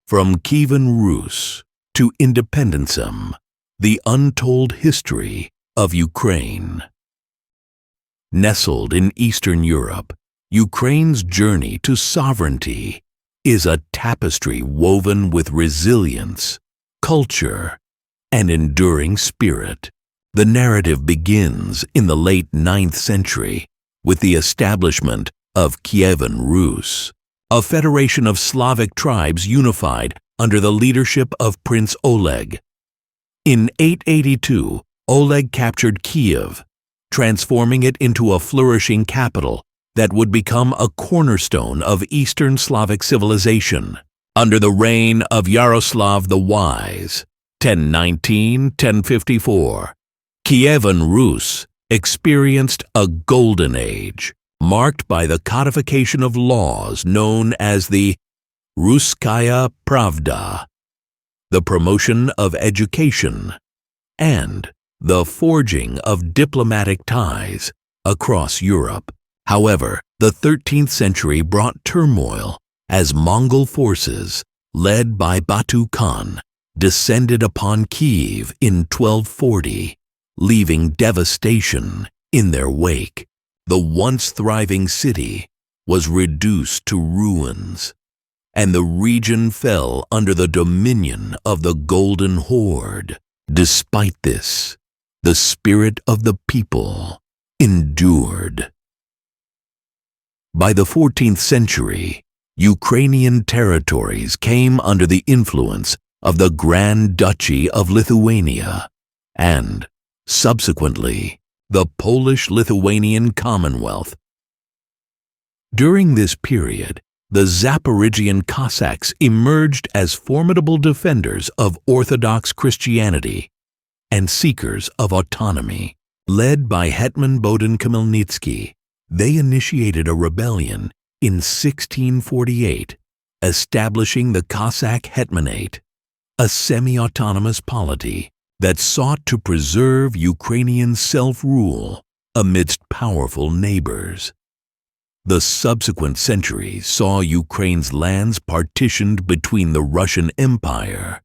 From Kievan Rus to Independencem, the untold history of Ukraine. Nestled in Eastern Europe, Ukraine's journey to sovereignty is a tapestry woven with resilience, culture, and enduring spirit. The narrative begins in the late 9th century with the establishment of Kievan Rus, a federation of Slavic tribes unified under the leadership of Prince Oleg. In 882, Oleg captured Kiev, transforming it into a flourishing capital that would become a cornerstone of Eastern Slavic civilization. Under the reign of Yaroslav the Wise, 1019–1054, Kievan Rus experienced a golden age, marked by the codification of laws known as the Ruskaya Pravda, the promotion of education, and the forging of diplomatic ties across Europe. However, the 13th century brought turmoil as Mongol forces, led by Batu Khan, descended upon Kiev in 1240, leaving devastation in their wake. The once thriving city was reduced to ruins, and the region fell under the dominion of the Golden Horde. Despite this, the spirit of the people endured. By the 14th century, Ukrainian territories came under the influence of the Grand Duchy of Lithuania and, subsequently, the Polish-Lithuanian Commonwealth. During this period, the Zaporizhian Cossacks emerged as formidable defenders of Orthodox Christianity and seekers of autonomy. Led by Hetman Bohdan Khmelnytsky, they initiated a rebellion in 1648, establishing the Cossack Hetmanate, a semi-autonomous polity that sought to preserve Ukrainian self-rule amidst powerful neighbors. The subsequent centuries saw Ukraine's lands partitioned between the Russian Empire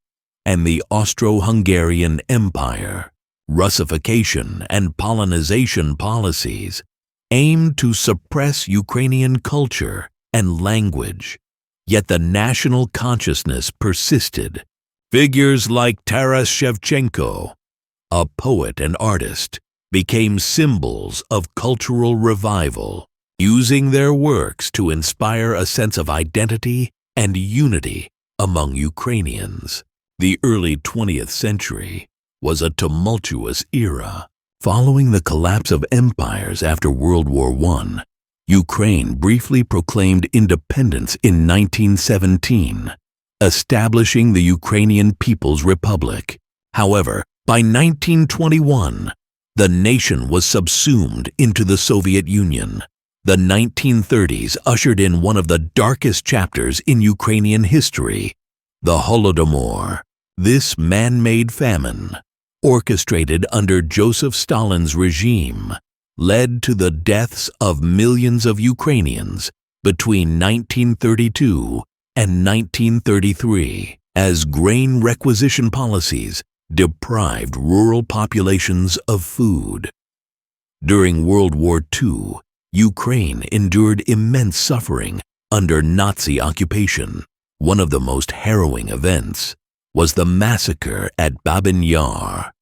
and the Austro-Hungarian Empire. Russification and Polonization policies aimed to suppress Ukrainian culture and language, yet the national consciousness persisted. Figures like Taras Shevchenko, a poet and artist, became symbols of cultural revival, using their works to inspire a sense of identity and unity among Ukrainians. The early 20th century was a tumultuous era. Following the collapse of empires after World War I, Ukraine briefly proclaimed independence in 1917, establishing the Ukrainian People's Republic. However, by 1921, the nation was subsumed into the Soviet Union. The 1930s ushered in one of the darkest chapters in Ukrainian history, the Holodomor. This man-made famine, orchestrated under Joseph Stalin's regime, led to the deaths of millions of Ukrainians between 1932 and 1933, as grain requisition policies deprived rural populations of food. During World War II, Ukraine endured immense suffering under Nazi occupation. One of the most harrowing events was the massacre at Babin Yar,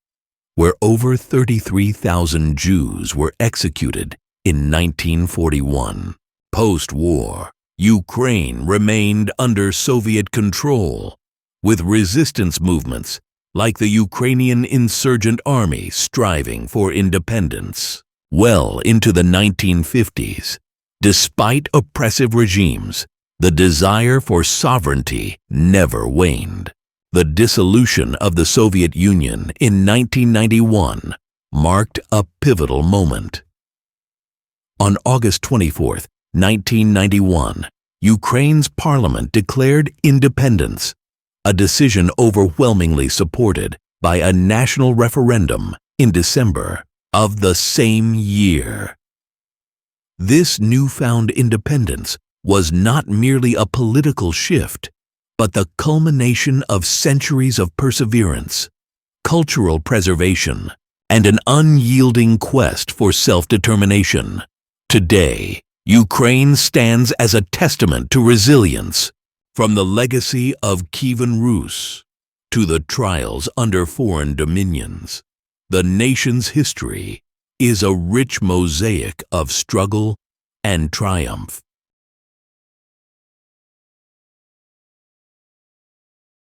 where over 33,000 Jews were executed in 1941. Post-war, Ukraine remained under Soviet control, with resistance movements like the Ukrainian Insurgent Army striving for independence. Well into the 1950s, despite oppressive regimes, the desire for sovereignty never waned. The dissolution of the Soviet Union in 1991 marked a pivotal moment. On August 24, 1991, Ukraine's parliament declared independence, a decision overwhelmingly supported by a national referendum in December of the same year. This newfound independence was not merely a political shift, but the culmination of centuries of perseverance, cultural preservation, and an unyielding quest for self-determination. Today, Ukraine stands as a testament to resilience, from the legacy of Kievan Rus to the trials under foreign dominions. The nation's history is a rich mosaic of struggle and triumph.